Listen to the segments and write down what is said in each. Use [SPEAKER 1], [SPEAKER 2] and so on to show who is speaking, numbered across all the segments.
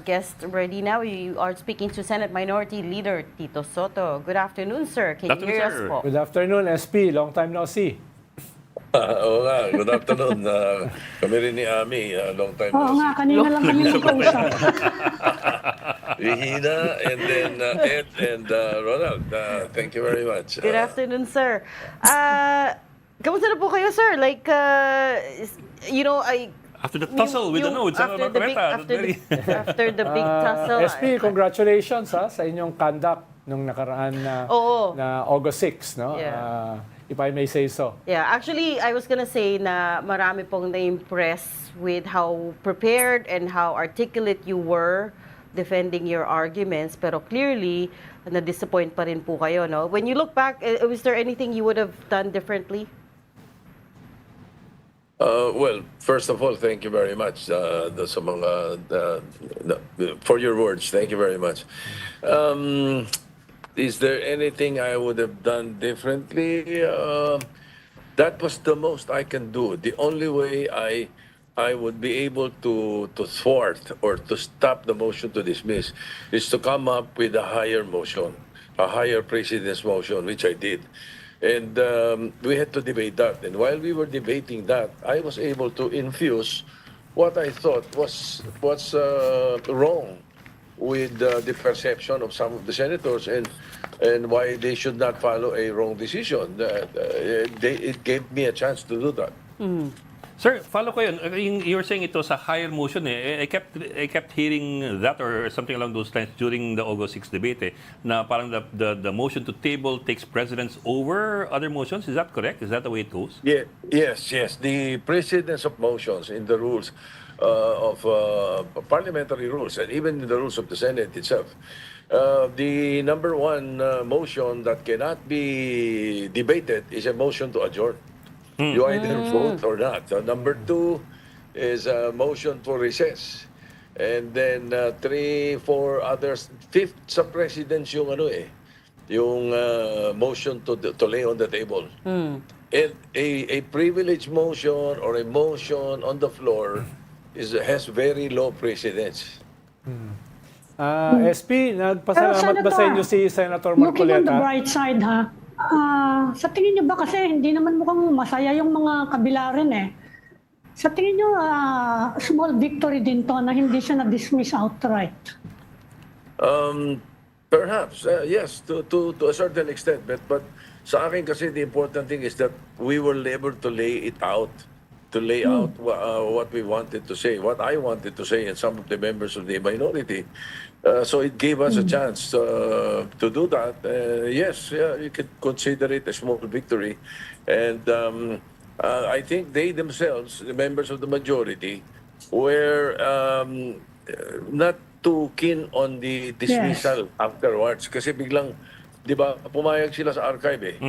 [SPEAKER 1] Guest ready now. You are speaking to Senate Minority Leader Tito Soto. Good afternoon, sir. Can you hear us po?
[SPEAKER 2] Good afternoon, SP. Long time no see.
[SPEAKER 3] Oo nga, good afternoon. Kami rin ni Ami, long time
[SPEAKER 4] Oo
[SPEAKER 3] no
[SPEAKER 4] nga,
[SPEAKER 3] see.
[SPEAKER 4] kanina lang kami nagkausap.
[SPEAKER 3] Rihina, and then Ed and Ronald. Thank you very much.
[SPEAKER 1] Good afternoon, sir. Kamusta na po kayo, sir? Like,
[SPEAKER 5] After the tussle with the nodes,
[SPEAKER 1] after the big tussle.
[SPEAKER 2] SP, congratulations sa inyong conduct nung nakaraan na August 6, no?
[SPEAKER 1] Yeah.
[SPEAKER 2] If I may say so.
[SPEAKER 1] Yeah, actually, I was gonna say na marami pong na-impress with how prepared and how articulate you were defending your arguments, pero clearly, na-disappoint pa rin po kayo, no? When you look back, was there anything you would have done differently?
[SPEAKER 3] Well, first of all, thank you very much for your words. Thank you very much. Is there anything I would have done differently? That was the most I can do. The only way I would be able to thwart or to stop the motion to dismiss is to come up with a higher motion, a higher precedence motion, which I did. And we had to debate that. And while we were debating that, I was able to infuse what I thought was wrong with the perception of some of the senators and why they should not follow a wrong decision. It gave me a chance to do that.
[SPEAKER 5] Sir, follow ko yun. You were saying ito sa higher motion eh. I kept hearing that or something along those lines during the August 6 debate eh, na parang the motion to table takes precedence over other motions. Is that correct? Is that the way it goes?
[SPEAKER 3] Yeah, yes. The precedence of motions in the rules of parliamentary rules and even in the rules of the Senate itself. The number one motion that cannot be debated is a motion to adjourn. You either vote or not. Number two is a motion for recess. And then 3, 4 others. Fifth sa presidents yung yung motion to lay on the table. And a privilege motion or a motion on the floor has very low precedence.
[SPEAKER 2] SP, nagpasalamat ba sa inyo si Senator
[SPEAKER 4] Looking on the
[SPEAKER 2] Marcoleta?
[SPEAKER 4] bright side, sa tingin niyo ba kasi hindi naman mukhang masaya yung mga kabila rin eh. Sa tingin niyo, small victory din to na hindi siya na-dismiss outright?
[SPEAKER 3] Perhaps, yes, to a certain extent. But sa akin kasi the important thing is that we were able to lay it out, to lay out what we wanted to say, what I wanted to say, and some of the members of the minority. So it gave us a chance to do that. Yes, you could consider it a small victory. And I think they themselves, the members of the majority, were not too keen on the dismissal afterwards. Kasi biglang, di ba, pumayag sila sa archive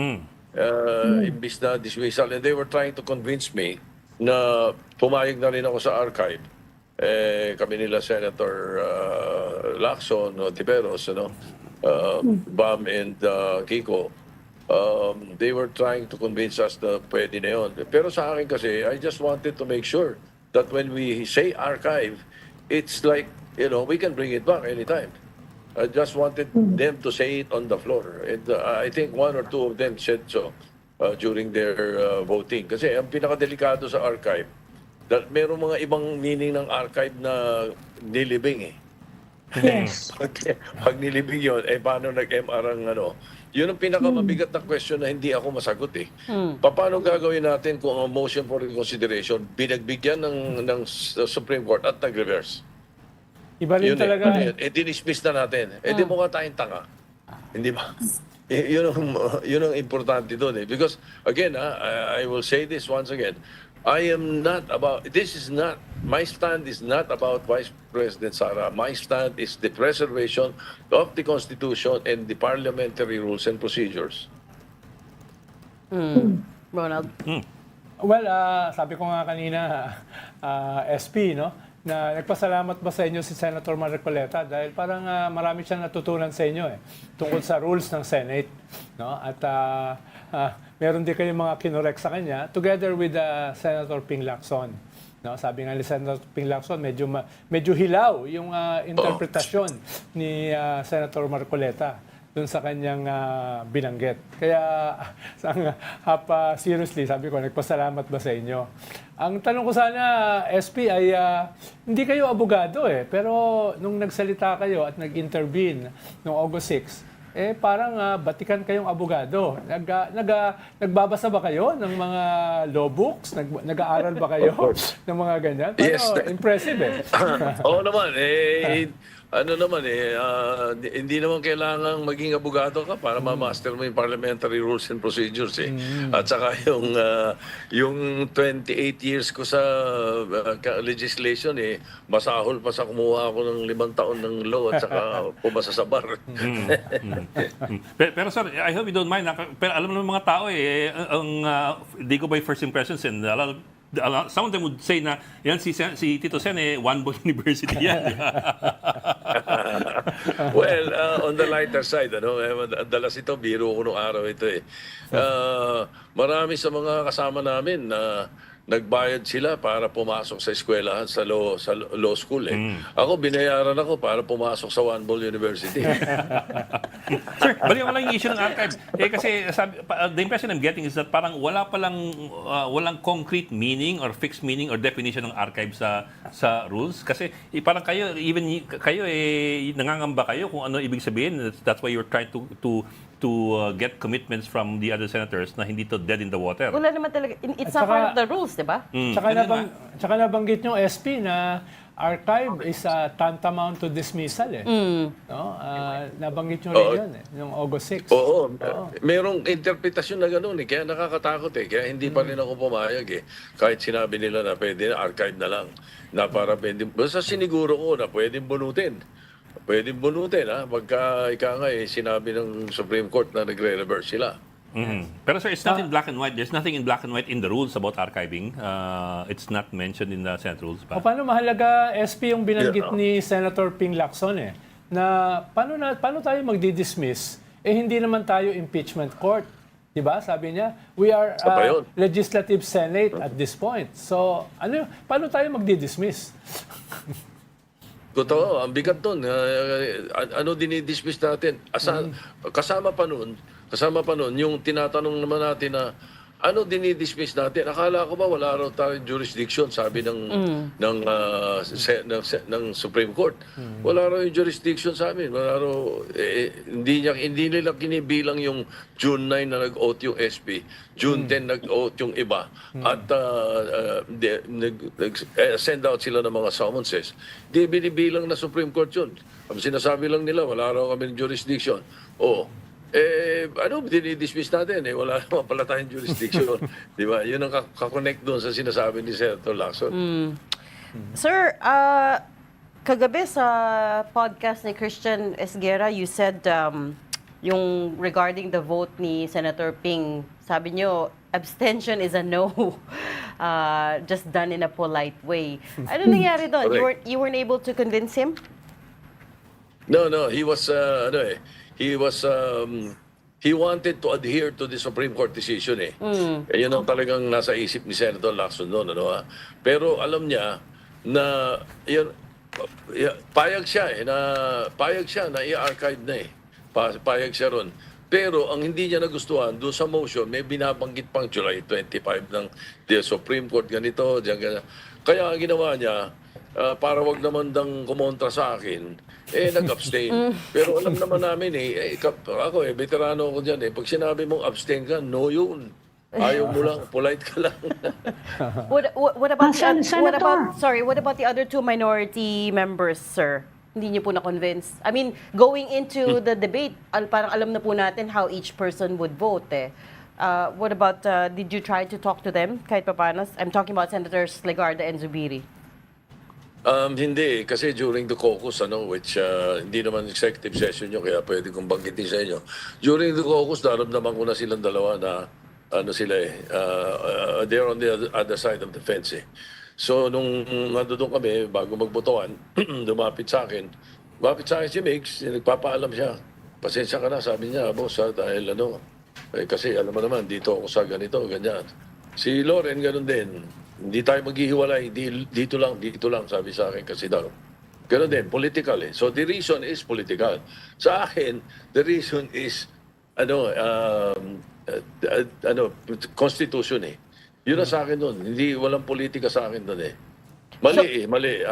[SPEAKER 3] imbis na dismissal. And they were trying to convince me na pumayag na rin ako sa archive. Kami nila Senator Lacson, Tiberos, Bam and Kiko. They were trying to convince us na pwede na yun. Pero sa akin kasi, I just wanted to make sure that when we say archive, it's like, we can bring it back anytime. I just wanted them to say it on the floor. And I think 1 or 2 of them said so during their voting. Kasi ang pinakadelikado sa archive, merong mga ibang meaning ng archive na nilibing eh.
[SPEAKER 4] Yes.
[SPEAKER 3] Pag nilibing yun, paano nag-MR ang Yun ang pinakamabigat na question na hindi ako masagot eh. Paano gagawin natin kung ang motion for reconsideration binagbigyan ng Supreme Court at nag-reverse?
[SPEAKER 2] Iba rin talaga.
[SPEAKER 3] Dinismiss na natin. Di mukha tayong tanga. Hindi ba? Yun ang importante doon eh. Because, again, I will say this once again, I am not about, my stand is not about Vice President Sara. My stand is the preservation of the Constitution and the parliamentary rules and procedures.
[SPEAKER 1] Ronald?
[SPEAKER 2] Well, sabi ko nga kanina, SP, no? Na nagpasalamat ba sa inyo si Senator Marcoleta dahil parang marami siyang natutunan sa inyo tungkol sa rules ng Senate, no? At meron din kayong mga kinorek sa kanya together with Senator Ping Lacson. No, sabi nga ni Senator Ping Lacson, medyo hilaw yung interpretasyon ni Senator Marcoleta dun sa kanyang binanggit. Kaya seriously, sabi ko, nagpasalamat ba sa inyo? Ang tanong ko sana, SP, ay hindi kayo abogado pero nung nagsalita kayo at nag-intervene noong August 6, parang batikan kayong abogado. Nagbabasa ba kayo ng mga law books? Nag-aaral ba kayo ng mga ganyan? Pero
[SPEAKER 3] Yes.
[SPEAKER 2] impressive
[SPEAKER 3] Oo naman, hindi naman kailangang maging abogado ka para ma-master mo yung parliamentary rules and procedures At saka yung 28 years ko sa legislation masahol pa sa kumuha ako ng 5 taon ng law at saka pumasa sa bar.
[SPEAKER 5] Pero sir, I hope you don't mind. Pero alam ng mga tao they go by first impressions and some of them would say na yan si Tito Sen One Boy University yan.
[SPEAKER 3] Well, on the lighter side, dalas ito, biro ko nung araw ito marami sa mga kasama namin na nagbayad sila para pumasok sa eskwelahan sa law school Ako, binayaran ako para pumasok sa One Ball University.
[SPEAKER 5] Sir, balikan ko lang yung issue ng archive. Kasi the impression I'm getting is that parang walang concrete meaning or fixed meaning or definition ng archive sa rules. Kasi parang kayo, nangangamba kayo kung ano ibig sabihin. That's why you're trying to get commitments from the other senators na hindi to dead in the water.
[SPEAKER 1] Wala naman talaga. It's not part of the rules, di ba?
[SPEAKER 2] Tsaka nabanggit nyo, SP, na archive is tantamount to dismissal No? Nabanggit nyo rin yun noong August 6.
[SPEAKER 3] Oo. Merong interpretasyon na gano'n kaya nakakatakot Kaya hindi pa rin ako pumayag Kahit sinabi nila na pwede na archive na lang. Na para pwede, basta siniguro ko na pwedeng bunutin. Pwedeng bunutin pagka sinabi ng Supreme Court na nagre-reverse sila.
[SPEAKER 5] Pero sir, it's not in black and white. There's nothing in black and white in the rules about archiving. It's not mentioned in the Senate rules.
[SPEAKER 2] O paano mahalaga, SP, yung binanggit ni Senator Ping Lacson na paano tayo magdi-dismiss? Hindi naman tayo impeachment court. Diba? Sabi niya, we are legislative senate at this point. So, paano tayo magdi-dismiss?
[SPEAKER 3] Totoo, ang bigat doon. Dinidismiss natin? Kasama pa nun, yung tinatanong naman natin na dinidismiss natin? Akala ko ba wala raw tayong jurisdiction, sabi ng Supreme Court. Wala raw yung jurisdiction sa amin. Wala raw, hindi nila kinibilang yung June 9 na nag-oath yung SP, June 10 nag-oath yung iba, at send out sila ng mga summonses. Di binibilang na Supreme Court yun. Ang sinasabi lang nila, wala raw kami jurisdiction. Dinidismiss natin wala naman pala tayong jurisdiction. Di ba? Yun ang kakonect doon sa sinasabi ni Senator Lacson.
[SPEAKER 1] Sir, kagabi sa podcast ni Christian Esguerra, you said yung regarding the vote ni Senator Ping, sabi nyo, abstention is a no. Just done in a polite way. Ano nangyari doon? You weren't able to convince him?
[SPEAKER 3] No, he was he wanted to adhere to the Supreme Court decision Yun ang talagang nasa isip ni Senator Lacson noon, Pero alam niya na payag siya na i-archive na Payag siya ron. Pero ang hindi niya nagustuhan doon sa motion, may binabanggit pang July 25 ng the Supreme Court ganito, ganyan. Kaya ang ginawa niya, para wag naman dang kumontra sa akin, nag-abstain. Pero alam naman namin ako veterano ako dyan pag sinabi mong abstain ka, no yun. Ayaw mo lang, polite ka lang.
[SPEAKER 1] What about
[SPEAKER 4] Senator.
[SPEAKER 1] what about the other two minority members, sir? Hindi niyo po na-convince? I mean, going into the debate, parang alam na po natin how each person would vote What about, did you try to talk to them kahit paano? I'm talking about Senators Legarda and Zubiri.
[SPEAKER 3] Hindi, kasi during the caucus, which hindi naman executive session nyo, kaya pwede kong banggitin sa inyo. During the caucus, naramdaman ko na silang dalawa na, they're on the other side of the fence So, nung nandun kami, bago magbotohan, lumapit sa akin si Migs, nagpapaalam siya. Pasensya ka na, sabi niya, boss, dahil kasi alam mo naman, dito ako sa ganito, ganyan. Si Loren, ganun din. hindi tayo maghihiwalay, dito lang, sabi sa akin kasi daw. Pero din, political eh. So the reason is political. Sa akin, the reason is, constitution eh. Yun na sa akin doon. Hindi, walang politika sa akin doon eh. Mali.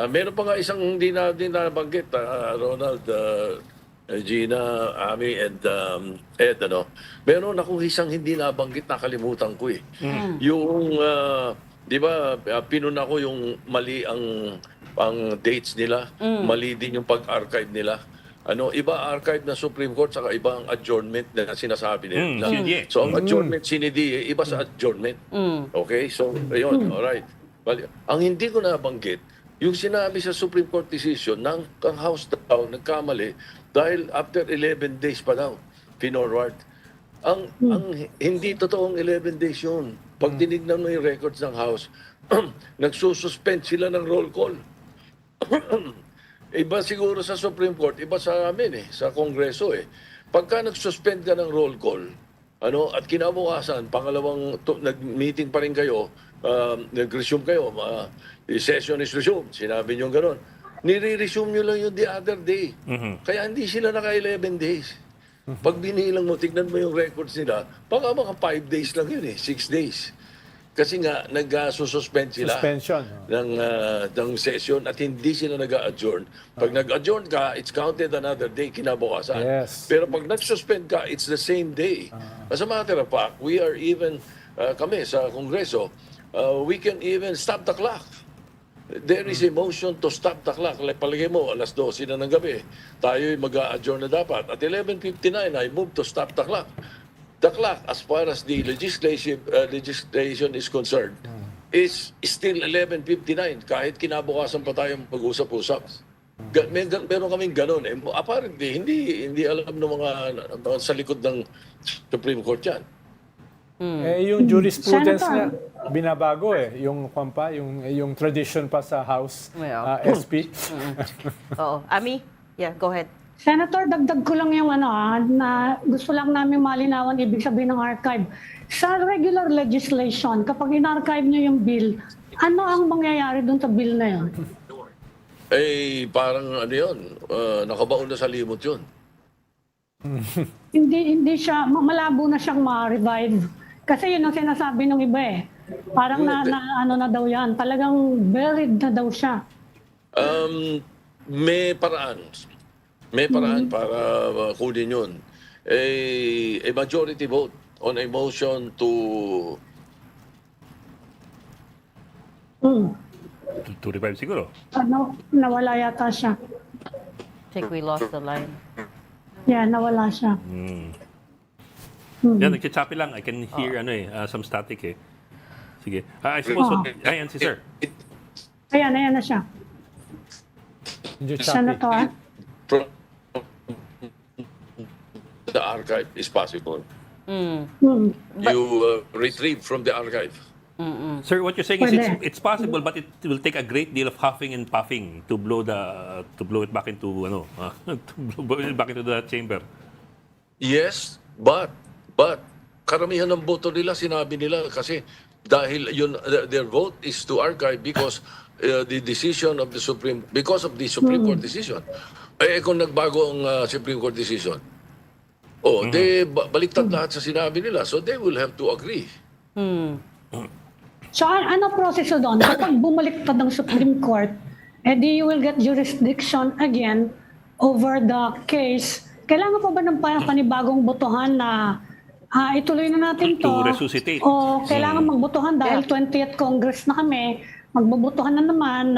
[SPEAKER 3] Meron pa nga isang hindi nabanggit, Ronald, Gina, Ami, and Ed, Meron akong isang hindi nabanggit, nakalimutan ko eh. Yung, di ba, pinuna ko yung mali ang dates nila, mali din yung pag-archive nila. Iba archive na Supreme Court, saka iba ang adjournment na sinasabi nila.
[SPEAKER 5] CDA.
[SPEAKER 3] So, ang adjournment CND, iba sa adjournment. Okay? So, ayun, alright. Ang hindi ko nabanggit, yung sinabi sa Supreme Court decision, ng House daw, nagkamali, dahil after 11 days pa daw, pinorward. Ang hindi totoong 11 days yun. Pag tinignan mo yung records ng House, nagsususpend sila ng roll call. Iba siguro sa Supreme Court, iba sa amin sa Kongreso eh. Pagka nagsuspend ka ng roll call, at kinabukasan, nag-meeting pa rin kayo, nag-resume kayo, session is resumed, sinabi nyo gano'n. Nire-resume nyo lang yung the other day. Kaya hindi sila naka 11 days. Pag binilang mo, tignan mo yung records nila, baka mga 5 days lang yun 6 days. Kasi nga, nag-suspend sila
[SPEAKER 2] Suspension.
[SPEAKER 3] ng session at hindi sila nag-adjourn. Pag nag-adjourn ka, it's counted another day kinabukasan.
[SPEAKER 2] Yes.
[SPEAKER 3] Pero pag nag-suspend ka, it's the same day. As a matter of fact, we are even, kami sa Kongreso, we can even stop the clock. There is a motion to stop the clock. Palagay mo, alas 12 na ng gabi. Tayo'y mag-adjourn na dapat. At 11:59, I move to stop the clock. The clock, as far as the legislation is concerned, is still 11:59 kahit kinabukasan pa tayong pag-usap-usap. Meron kaming ganun. Apparently, hindi alam ng mga sa likod ng Supreme Court yan.
[SPEAKER 2] Yung jurisprudence
[SPEAKER 4] Senator.
[SPEAKER 2] na binabago yung yung tradition pa sa House
[SPEAKER 1] Well.
[SPEAKER 2] SP.
[SPEAKER 1] Oo. Ami? Yeah, go ahead.
[SPEAKER 4] Senator, dagdag ko lang yung na gusto lang namin malinawan ibig sabihin ng archive. Sa regular legislation, kapag in-archive nyo yung bill, ano ang mangyayari dun sa bill na yun?
[SPEAKER 3] Parang yun, nakabaon na sa limot yun.
[SPEAKER 4] Hindi siya, malabo na siyang ma-revive. Kasi yun ang sinasabi ng iba Parang na daw yan. Talagang buried na daw siya.
[SPEAKER 3] May paraan. May paraan para kunin yun. A majority vote on a motion to
[SPEAKER 5] 2-5 siguro.
[SPEAKER 4] Nawala yata siya.
[SPEAKER 1] I think we lost the line.
[SPEAKER 4] Yeah, nawala siya.
[SPEAKER 5] Yan, nagchachapi lang. I can hear some static eh. Sige. I suppose, ayan si sir.
[SPEAKER 4] Ayan na siya.
[SPEAKER 2] Medyo choppy.
[SPEAKER 4] Senator.
[SPEAKER 3] from the archive is possible. You retrieve from the archive.
[SPEAKER 5] Sir, what you're saying is
[SPEAKER 4] Pwede.
[SPEAKER 5] it's possible, but it will take a great deal of huffing and puffing to blow it back into to blow it back into the chamber.
[SPEAKER 3] Yes, but karamihan ng boto nila sinabi nila kasi dahil their vote is to archive because the decision of the Supreme Court decision. Kung nagbago ang Supreme Court decision, baliktad lahat sa sinabi nila. So they will have to agree.
[SPEAKER 4] So ano proseso doon? Kapag bumaliktad ng Supreme Court, you will get jurisdiction again over the case. Kailangan pa ba ng panibagong botohan na ituloy na natin to?
[SPEAKER 5] To resuscitate.
[SPEAKER 4] O kailangan magbotohan dahil 20th Congress na kami, magbobotohan na naman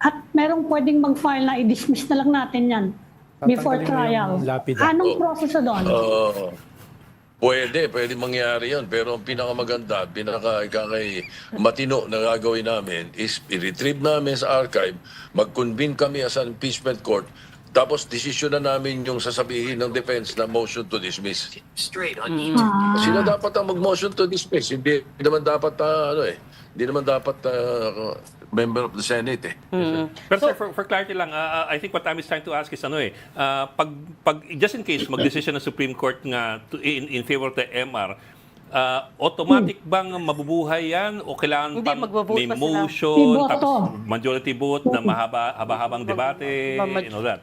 [SPEAKER 4] at merong pwedeng mag-file na i-dismiss na lang natin yan before
[SPEAKER 2] Tatanggalin mo
[SPEAKER 4] trial.
[SPEAKER 2] yung lapida.
[SPEAKER 4] Anong proseso doon?
[SPEAKER 3] Pwede mangyari yun. Pero ang pinakamaganda, matino na gagawin namin is i-retrieve namin sa archive, mag-convene kami as an impeachment court, tapos desisyon na namin yung sasabihin ng defense na motion to dismiss. Sila dapat ang mag-motion to dismiss. Hindi naman dapat, hindi naman dapat member of the Senate
[SPEAKER 5] Pero sir, for clarity lang, I think what I'm trying to ask is pag just in case mag-decision ng Supreme Court nga in favor of the MR, automatic bang mabubuhay yan o kailangan
[SPEAKER 1] Hindi,
[SPEAKER 5] pang
[SPEAKER 1] magvo-vote
[SPEAKER 5] may
[SPEAKER 1] pa sila.
[SPEAKER 5] motion,
[SPEAKER 4] Iboto.
[SPEAKER 5] tapos majority vote na haba-habang debate,
[SPEAKER 1] Mag-
[SPEAKER 5] and all that?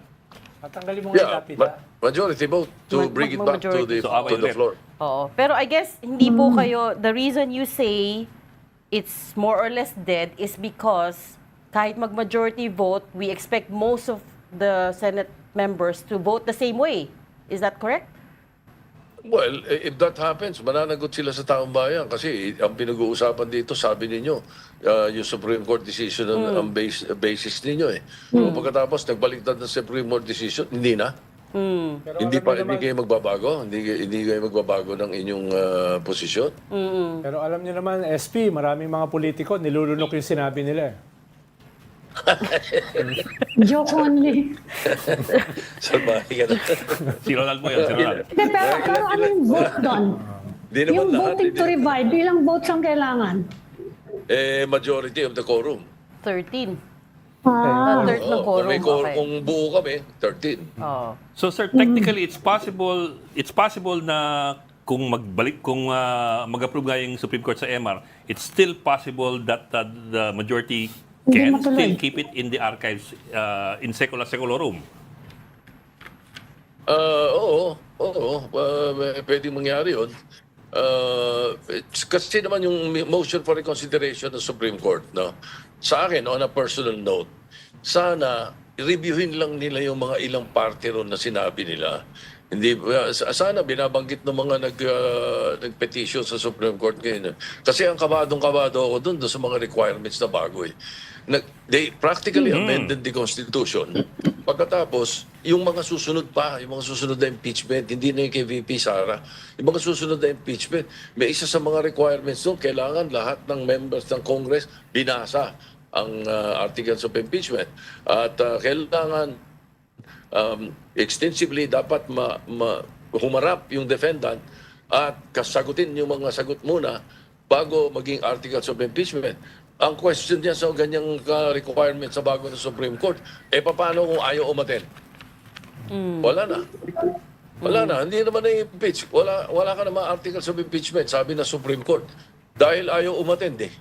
[SPEAKER 2] Tatanggalin mo nga yung
[SPEAKER 3] Yeah,
[SPEAKER 2] lapida.
[SPEAKER 3] but majority vote to bring it back to
[SPEAKER 1] Majority.
[SPEAKER 3] the
[SPEAKER 5] So, away
[SPEAKER 3] to the
[SPEAKER 5] ulit.
[SPEAKER 3] floor.
[SPEAKER 1] Oo. Pero I guess, hindi po kayo, the reason you say it's more or less dead is because kahit mag-majority vote, we expect most of the Senate members to vote the same way. Is that correct?
[SPEAKER 3] Well, if that happens, mananagot sila sa taong bayan kasi ang pinag-uusapan dito, sabi ninyo, yung Supreme Court decision ang basis ninyo eh. So pagkatapos nagbaliktad ng Supreme Court decision, hindi na.
[SPEAKER 2] Pero
[SPEAKER 3] Hindi
[SPEAKER 2] alam niyo
[SPEAKER 3] hindi kayo magbabago, hindi kayo magbabago ng inyong posisyon.
[SPEAKER 2] Pero alam niyo naman, SP, maraming mga politiko, nilulunok yung sinabi nila eh.
[SPEAKER 4] Joke only.
[SPEAKER 3] Salbahe ka na.
[SPEAKER 5] Si Ronald mo yan, si Ronald.
[SPEAKER 4] Hindi, pero ano yung vote doon?
[SPEAKER 3] Di naman
[SPEAKER 4] Yung
[SPEAKER 3] lahat.
[SPEAKER 4] voting to revive, ilang votes ang kailangan?
[SPEAKER 3] Majority of the quorum.
[SPEAKER 1] 13.
[SPEAKER 4] Ah,
[SPEAKER 1] Third ng quorum.
[SPEAKER 3] Kung,
[SPEAKER 1] Okay.
[SPEAKER 3] kung buo kami, 13.
[SPEAKER 1] Oo.
[SPEAKER 5] So sir, technically it's possible na kung mag-approve nga yung Supreme Court sa MR, it's still possible that the majority
[SPEAKER 4] Hindi
[SPEAKER 5] can
[SPEAKER 4] matuloy.
[SPEAKER 5] still keep it in the archives in secularum.
[SPEAKER 3] Oo, pwedeng mangyari yun. Kasi naman yung motion for reconsideration ng Supreme Court, no? Sa akin, on a personal note, sana reviewin lang nila yung mga ilang parte ron na sinabi nila. Hindi sana binabanggit ng mga nag-petition sa Supreme Court ngayon. Kasi ang kabadong-kabado ako doon sa mga requirements na bago eh. They practically amended the Constitution. Pagkatapos, yung mga susunod pa, yung mga susunod na impeachment, hindi na yung kay VP Sara, yung mga susunod na impeachment, may isa sa mga requirements doon, kailangan lahat ng members ng Congress binasa ang articles of impeachment. At kailangan extensively dapat humarap yung defendant at kasagutin yung mga sagot muna bago maging articles of impeachment. Ang question niya sa ganyang requirement sa bago ng Supreme Court, paano kung ayaw umaten? Wala na. Wala na. Hindi naman na-impeach. Wala ka naman articles of impeachment, sabi ng Supreme Court. Dahil ayaw umaten eh.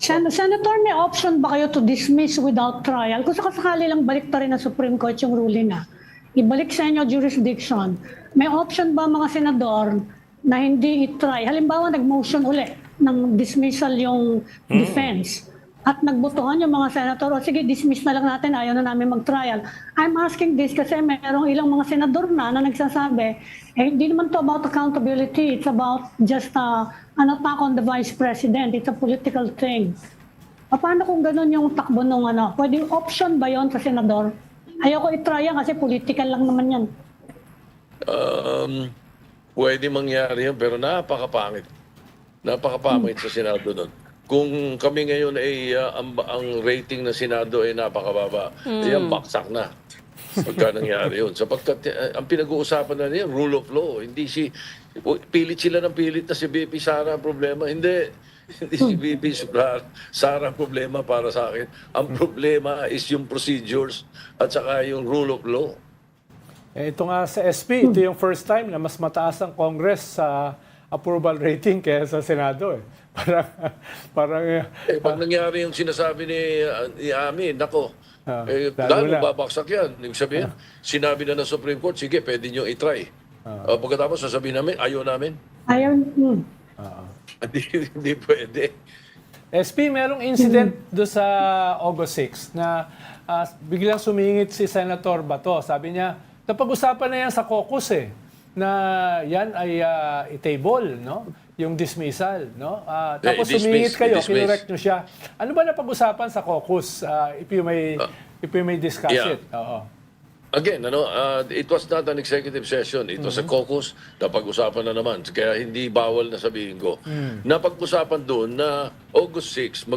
[SPEAKER 4] Senator, may option ba kayo to dismiss without trial? Kung sakasakali lang balik pa rin ng Supreme Court yung ruling na ibalik sa inyo jurisdiction, may option ba mga senador na hindi i-try? Halimbawa, nag-motion uli ng dismissal yung defense at nagbotohan yung mga senator, o sige, dismiss na lang natin, ayaw na namin mag-trial. I'm asking this kasi mayroong ilang mga senador na nagsasabi, hindi naman to about accountability, it's about just an attack on the Vice President, it's a political thing. Paano kung ganun yung takbo nung pwedeng option ba yon sa senador? Ayoko i-try yan kasi political lang naman yan.
[SPEAKER 3] Pwede mangyari yun, pero napakapangit. Napakapangit sa Senado nun. Kung kami ngayon ay ang rating ng Senado ay napakababa, yan baksak na. Pagka nangyari yun. Sapagkat ang pinag-uusapan na niya, rule of law. Hindi pilit sila ng pilit na si BP Sara ang problema. Hindi si BP Sara ang problema para sa akin. Ang problema is yung procedures at saka yung rule of law.
[SPEAKER 2] Ito nga sa SP, ito yung first time na mas mataas ang Congress sa approval rating kaya sa Senado eh. Parang
[SPEAKER 3] Pag nangyari yung sinasabi ni Ami, nako,
[SPEAKER 2] lalo
[SPEAKER 3] lalo
[SPEAKER 2] na.
[SPEAKER 3] babaksak yan. Ibig sabihin, sinabi na ng Supreme Court, sige, pwede nyo i-try. Pagkatapos sasabihin namin, ayaw namin.
[SPEAKER 4] Ayaw,
[SPEAKER 3] Hindi pwede.
[SPEAKER 2] SP, merong incident do sa August 6 na biglang sumingit si Senator Bato. Sabi niya, napag-usapan na yan sa caucus eh, na yan ay i-table, no? Yung dismissal, no? Tapos sumingit kayo, kinurek nyo siya. Ano ba napag-usapan sa caucus? If you may discuss
[SPEAKER 3] Yeah.
[SPEAKER 2] it. Oo.
[SPEAKER 3] Again, it was not an executive session. It was a caucus. Napag-usapan na naman. Kaya hindi bawal na sabihin ko. Napag-usapan doon na August 6,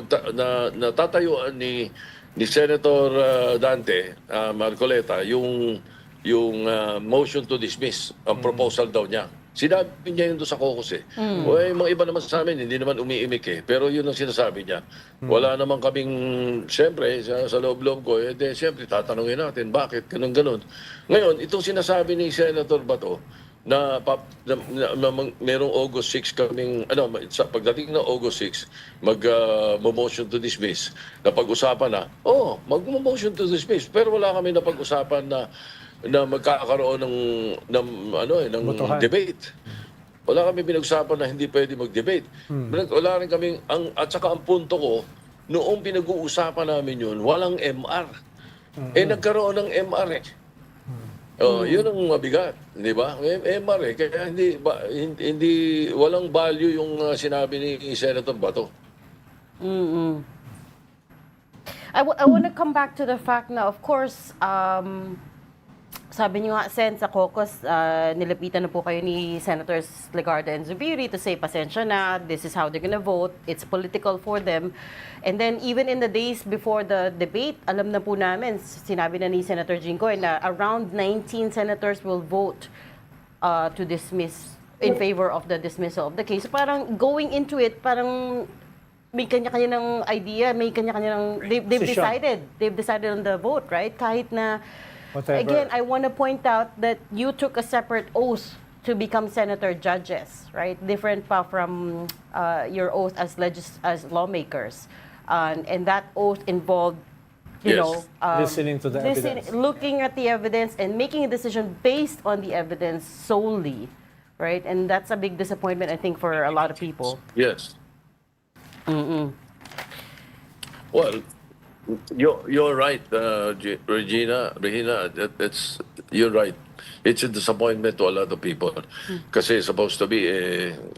[SPEAKER 3] natatayuan ni Senator Dante Marcoleta yung motion to dismiss, ang proposal daw niya. Sinabi niya yun doon sa caucus eh. O yung mga iba naman sa amin, hindi naman umiimik eh. Pero yun ang sinasabi niya. Wala naman kaming, siyempre, sa loob-loob ko, siyempre, tatanungin natin, bakit, ganun-ganun. Ngayon, itong sinasabi ni Senator Bato, merong August 6 kaming, pagdating ng August 6, motion to dismiss. Napag-usapan na, mag-motion to dismiss. Pero wala kami napag-usapan na magkakaroon ng
[SPEAKER 2] Botohan.
[SPEAKER 3] debate. Wala kami pinag-usapan na hindi pwede mag-debate. Wala rin kaming, at saka ang punto ko, noong pinag-uusapan namin yun, walang MR. Nagkaroon ng MR eh. Yun ang mabigat, di ba? MR eh. Kaya hindi walang value yung sinabi ni Senator Bato.
[SPEAKER 1] I want to come back to the fact na, of course, sabi niyo nga, Sen, sa caucus, nilapitan na po kayo ni Senators Legarda and Zubiri to say, pasensya na, this is how they're gonna vote, it's political for them. And then, even in the days before the debate, alam na po namin, sinabi na ni Senator Jinggoy na around 19 senators will vote to dismiss, in favor of the dismissal of the case. So parang going into it, parang may kanya-kanya ng idea, may kanya-kanya ng,
[SPEAKER 2] Decision.
[SPEAKER 1] they've decided on the vote, right? Kahit na,
[SPEAKER 2] Whatever.
[SPEAKER 1] again, I want to point out that you took a separate oath to become senator judges, right? Different pa from your oath as lawmakers, and that oath involved, you
[SPEAKER 3] Yes.
[SPEAKER 1] know,
[SPEAKER 2] Listening to the evidence.
[SPEAKER 1] looking at the evidence and making a decision based on the evidence solely, right? And that's a big disappointment, I think, for a lot of people.
[SPEAKER 3] Yes. Well, you're right, Regina. You're right. It's a disappointment to a lot of people. Kasi supposed to be,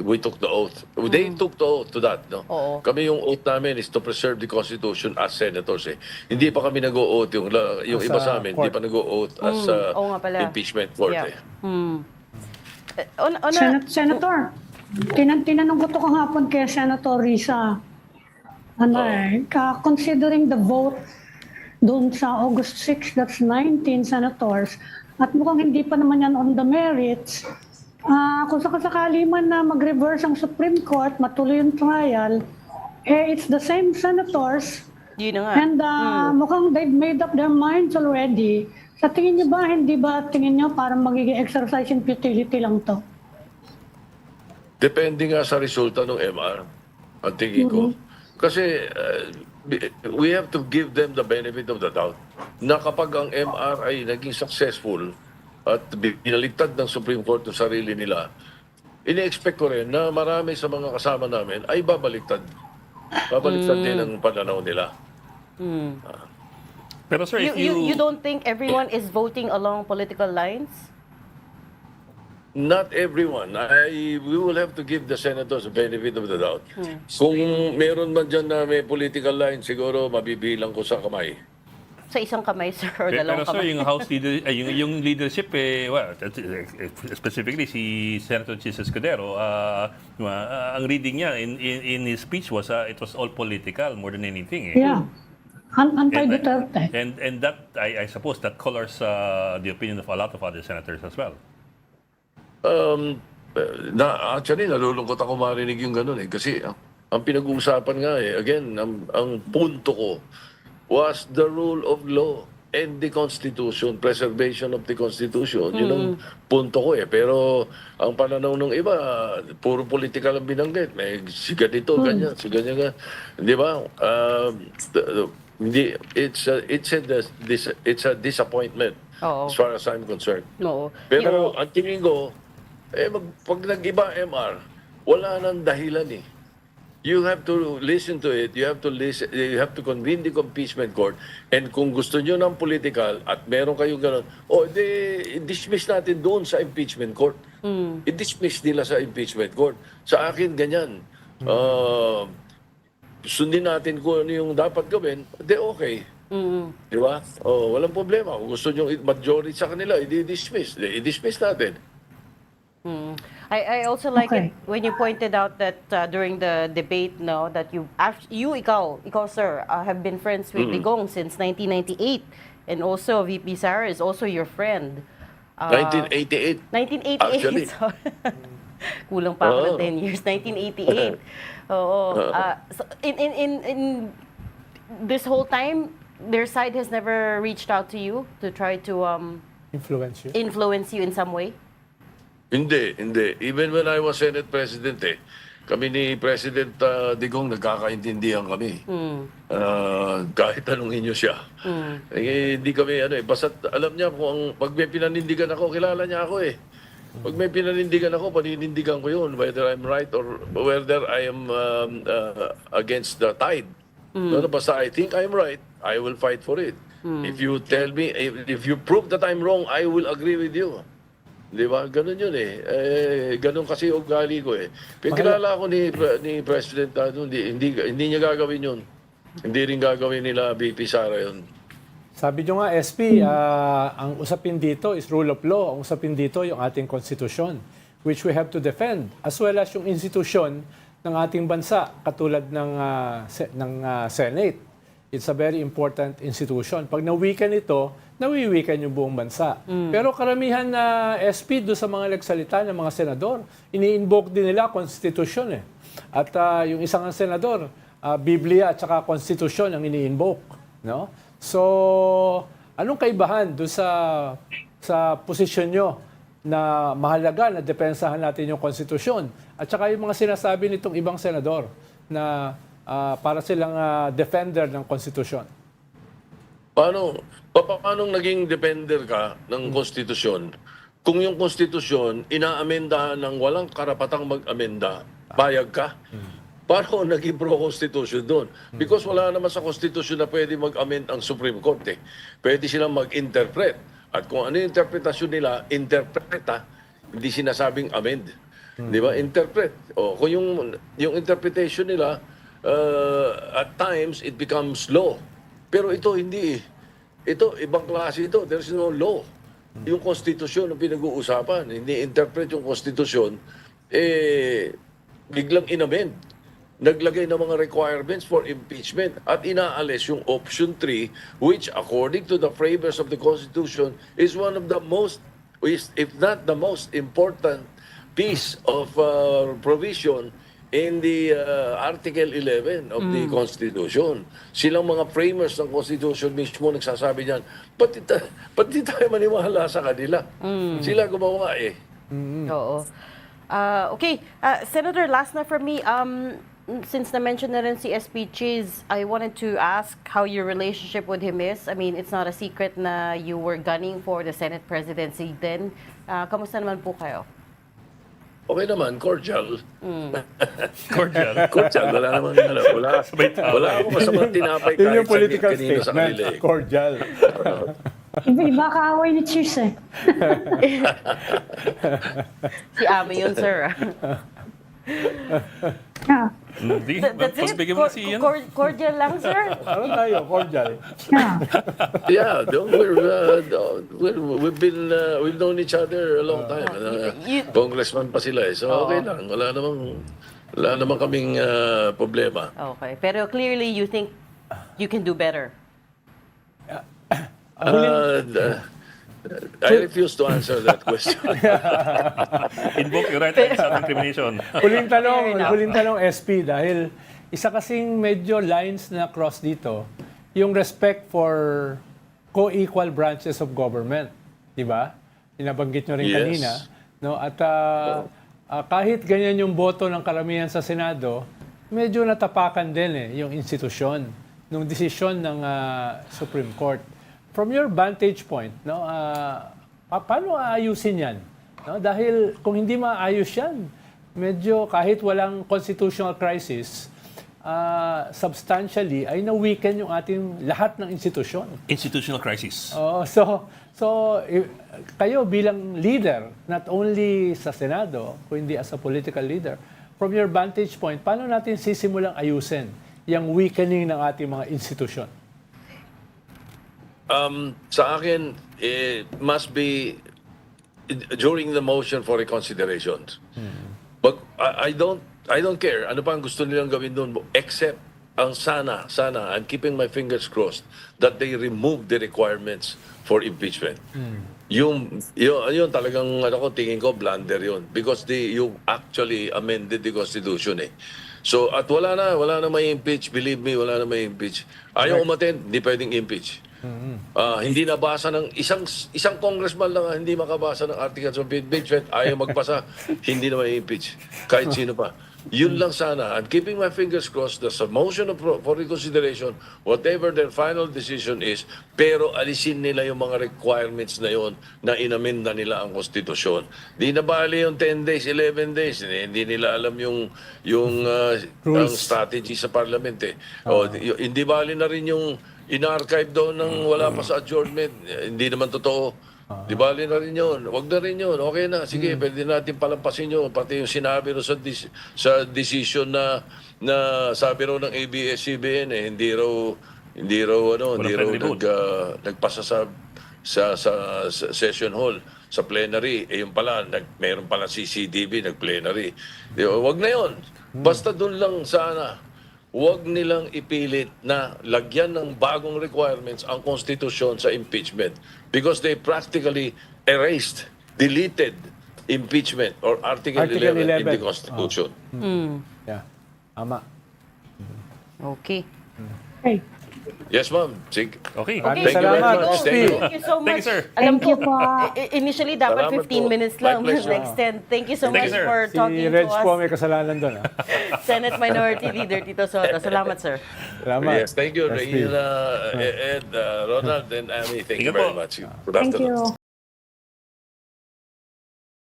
[SPEAKER 3] we took the oath. They took the oath to that, no?
[SPEAKER 1] Oo.
[SPEAKER 3] Kami yung oath namin is to preserve the Constitution as senators, eh. Hindi pa kami nag-o-oath. Yung
[SPEAKER 2] As
[SPEAKER 3] iba
[SPEAKER 2] a
[SPEAKER 3] sa amin, hindi
[SPEAKER 2] court.
[SPEAKER 3] pa nag-o-oath as
[SPEAKER 1] Oo nga pala.
[SPEAKER 3] impeachment court,
[SPEAKER 1] Yeah.
[SPEAKER 3] eh.
[SPEAKER 1] On a,
[SPEAKER 4] Senator, tinanong ko to kahapon kay Senator Risa. Considering the vote doon sa August 6, that's 19 senators, at mukhang hindi pa naman yan on the merits, kung sakasakali man na mag-reverse ang Supreme Court, matuloy yung trial, it's the same senators,
[SPEAKER 1] yun na nga.
[SPEAKER 4] and mukhang they've made up their minds already. Sa tingin niyo ba, hindi ba tingin niyo parang magiging exercise in futility lang to?
[SPEAKER 3] Depende nga sa resulta ng MR, ang tingin ko. Kasi we have to give them the benefit of the doubt na kapag ang MR ay naging successful at binaligtad ng Supreme Court ng sarili nila, ini-expect ko rin na marami sa mga kasama namin ay babaliktad. Babaliktad din ang pananaw nila.
[SPEAKER 5] Pero sir, if
[SPEAKER 1] You don't think everyone is voting along political lines?
[SPEAKER 3] Not everyone. We will have to give the senators the benefit of the doubt. Kung meron man dyan na may political line, siguro mabibilang ko sa kamay.
[SPEAKER 1] Sa isang kamay, sir, or
[SPEAKER 5] Pero
[SPEAKER 1] dalawang
[SPEAKER 5] sir,
[SPEAKER 1] kamay?
[SPEAKER 5] yung House leader, yung leadership, specifically si Senator Chis Escudero, ang reading niya in his speech was it was all political more than anything.
[SPEAKER 4] Yeah. Anti-Duterte.
[SPEAKER 5] And that, I suppose, that colors the opinion of a lot of other senators as well.
[SPEAKER 3] Actually, nalulungkot ako marinig yung ganun eh. Kasi ang pinag-uusapan nga eh, again, ang punto ko was the rule of law and the Constitution, preservation of the Constitution. Yun ang punto ko eh. Pero ang pananaw ng iba, puro political ang binanggit. May si ganito, ganyan, si ganyan nga. Di ba? Hindi, it's a disappointment
[SPEAKER 1] Oo.
[SPEAKER 3] as far as I'm concerned.
[SPEAKER 1] No.
[SPEAKER 3] Pero ang tingin ko, pag nag-iba MR, wala nang dahilan eh. You have to listen to it, you have to convene the impeachment court, and kung gusto nyo ng political at meron kayong gano'n, i-dismiss natin doon sa impeachment court. I-dismiss nila sa impeachment court. Sa akin, ganyan. Sundin natin kung ano yung dapat gawin, okay. Di ba? Walang problema. Kung gusto nyo majority sa kanila, i-dismiss. I-dismiss natin.
[SPEAKER 1] I also like
[SPEAKER 4] Okay.
[SPEAKER 1] it when you pointed out that during the debate, no, that ikaw sir, have been friends with Digong since 1998, and also VP Sara is also your friend.
[SPEAKER 3] 1988.
[SPEAKER 1] 1988.
[SPEAKER 3] Actually.
[SPEAKER 1] So, kulang pa ako ng 10 years. 1988. Oo. So in this whole time, their side has never reached out to you to try to
[SPEAKER 2] Influence you.
[SPEAKER 1] influence you in some way?
[SPEAKER 3] Hindi. Even when I was Senate President, kami ni President Digong nagkakaintindihan kami. Kahit tanungin niyo siya. Hindi kami, basta alam niya kung pag may pinanindigan ako, kilala niya ako Pag may pinanindigan ako, paninindigan ko yun, whether I'm right or whether I am against the tide. Basta I think I'm right, I will fight for it. If you tell me, if you prove that I'm wrong, I will agree with you. Di ba? Ganun yun ganun kasi ugali ko Pero kilala ako ni President hindi niya gagawin yun. Hindi rin gagawin nila VP Sara yun.
[SPEAKER 2] Sabi nyo nga, SP, ang usapin dito is rule of law. Ang usapin dito yung ating konstitusyon, which we have to defend, as well as yung institusyon ng ating bansa, katulad ng Senate. It's a very important institution. Pag na-weaken ito, nawi-weaken yung buong bansa. Pero karamihan na SP doon sa mga nagsalita ng mga senador, ini-invoke din nila konstitusyon At yung isang senador, Biblia at saka konstitusyon ang ini-invoke. No? So, anong kaibahan doon sa posisyon nyo na mahalaga na depensahan natin yung konstitusyon? At saka yung mga sinasabi nitong ibang senador na para silang defender ng konstitusyon.
[SPEAKER 3] Paano naging defender ka ng konstitusyon kung yung konstitusyon inaamendahan ng walang karapatang mag-amenda, bayag ka? Paano naging pro-constitution doon? Because wala naman sa konstitusyon na pwede mag-amend ang Supreme Court Pwede silang mag-interpret. At kung ano yung interpretasyon nila, interpreta, hindi sinasabing amend. Di ba? Interpret. Kung yung interpretation nila, at times, it becomes law. Pero ito, hindi Ito, ibang klase ito. There's no law. Yung konstitusyon ang pinag-uusapan. Hindi interpret yung konstitusyon, biglang inamend. Naglagay ng mga requirements for impeachment at inaalis yung option 3, which according to the framers of the Constitution is one of the most, if not the most important piece of provision in the Article 11 of the Constitution. Silang mga framers ng Constitution mismo nagsasabi niyan, ba't di tayo maniwala sa kanila? Sila gumawa
[SPEAKER 1] Oo. Okay, Senator, last na for me. Since na-mention na rin si SP Cheese, I wanted to ask how your relationship with him is. I mean, it's not a secret na you were gunning for the Senate presidency then. Kamusta naman po kayo?
[SPEAKER 3] Okay naman, cordial.
[SPEAKER 5] Cordial.
[SPEAKER 3] Cordial, wala naman, wala akong masamang tinapay
[SPEAKER 2] Yun
[SPEAKER 3] kahit
[SPEAKER 2] yung political
[SPEAKER 3] kanino sa
[SPEAKER 2] statement,
[SPEAKER 3] kanila
[SPEAKER 2] cordial.
[SPEAKER 4] Iba kaaway ni Cheese
[SPEAKER 1] Si Ami yun, sir.
[SPEAKER 4] Yeah.
[SPEAKER 5] Hindi.
[SPEAKER 1] That's it?
[SPEAKER 5] Bigyan mo na si Ian.
[SPEAKER 1] Cordial lang, sir?
[SPEAKER 2] Ano tayo, cordial?
[SPEAKER 4] Yeah.
[SPEAKER 3] Yeah, we've known each other a long time. Congressman pa sila So okay lang, wala namang kaming problema.
[SPEAKER 1] Okay. Pero clearly, you think you can do better.
[SPEAKER 3] I refuse to answer that question.
[SPEAKER 5] Invoke your right to self-incrimination.
[SPEAKER 2] Huling
[SPEAKER 1] Fair enough.
[SPEAKER 2] tanong SP, dahil isa kasing medyo lines na cross dito, yung respect for co-equal branches of government. Di ba? Inabanggit nyo rin
[SPEAKER 3] Yes.
[SPEAKER 2] kanina. No? At kahit ganyan yung boto ng karamihan sa Senado, medyo natapakan din yung institusyon, nung desisyon ng Supreme Court. From your vantage point, no, paano aayusin yan? No? Dahil kung hindi maayos yan, medyo kahit walang constitutional crisis, substantially ay na-weaken yung ating lahat ng institusyon.
[SPEAKER 5] Institutional crisis.
[SPEAKER 2] So kayo bilang leader, not only sa Senado, kundi as a political leader, from your vantage point, paano natin sisimulang ayusin yung weakening ng ating mga institusyon?
[SPEAKER 3] Sa akin, it must be during the motion for reconsideration. But I don't care ano pa ang gusto nilang gawin doon except ang sana, I'm keeping my fingers crossed that they remove the requirements for impeachment. Yung talagang tingin ko blunder yun because you actually amended the Constitution So at wala na may impeach, believe me, wala na may impeach. Ayaw umattend, hindi pwedeng impeach. Hindi nabasa ng isang congressman lang ang hindi makabasa ng articles of impeachment, ayaw magpasa, hindi na mai-impeach. Kahit sino pa. Yun lang sana. I'm keeping my fingers crossed that sa motion for reconsideration, whatever their final decision is, pero alisin nila yung mga requirements na yon na inaminda nila ang konstitusyon. Di na bali yung 10 days, 11 days. Hindi nila alam yung ang strategy sa parliament eh. Hindi bali na rin yung in-archive daw ng wala pa sa adjournment. Hindi naman totoo. Di bali na rin yun. Huwag na rin yun. Okay na. Sige, pwede natin palampasin yun. Pati yung sinabi ro sa decision na sabi raw ng ABS-CBN eh, hindi raw
[SPEAKER 5] friendly vote.
[SPEAKER 3] nagpasa sa session hall, sa plenary. Eh yung pala, mayroon pala CCTV, nag-plenary. Huwag na yun. Basta doon lang sana. Huwag nilang ipilit na lagyan ng bagong requirements ang konstitusyon sa impeachment because they practically erased, deleted impeachment or Article 11 in the Constitution.
[SPEAKER 2] Yeah. Tama.
[SPEAKER 1] Okay.
[SPEAKER 4] Okay.
[SPEAKER 3] Yes, ma'am. Sige.
[SPEAKER 5] Okay.
[SPEAKER 2] Maraming
[SPEAKER 3] Thank you very
[SPEAKER 2] salamat,
[SPEAKER 3] much.
[SPEAKER 2] SP.
[SPEAKER 3] Thank you.
[SPEAKER 1] Thank you so much.
[SPEAKER 5] Thank you, sir.
[SPEAKER 1] Alam
[SPEAKER 4] Thank you
[SPEAKER 1] ko,
[SPEAKER 4] po.
[SPEAKER 1] initially dapat
[SPEAKER 3] Salamat
[SPEAKER 1] 15
[SPEAKER 3] po.
[SPEAKER 1] minutes
[SPEAKER 3] My
[SPEAKER 1] lang.
[SPEAKER 3] pleasure.
[SPEAKER 1] Next 10. Thank you so
[SPEAKER 5] Thank
[SPEAKER 1] much
[SPEAKER 5] you, sir.
[SPEAKER 1] for
[SPEAKER 2] Si
[SPEAKER 1] talking
[SPEAKER 2] Reg
[SPEAKER 1] to
[SPEAKER 2] po
[SPEAKER 1] us.
[SPEAKER 2] may kasalanan doon.
[SPEAKER 1] Senate Minority Leader Tito Soto. Salamat, sir.
[SPEAKER 2] Salamat.
[SPEAKER 3] Yes, thank you,
[SPEAKER 2] SP.
[SPEAKER 3] Ed, Ronald, and Amy. Thank you
[SPEAKER 5] Ingat
[SPEAKER 3] very
[SPEAKER 5] po.
[SPEAKER 3] much. Good
[SPEAKER 4] Thank
[SPEAKER 3] afternoon.
[SPEAKER 4] you.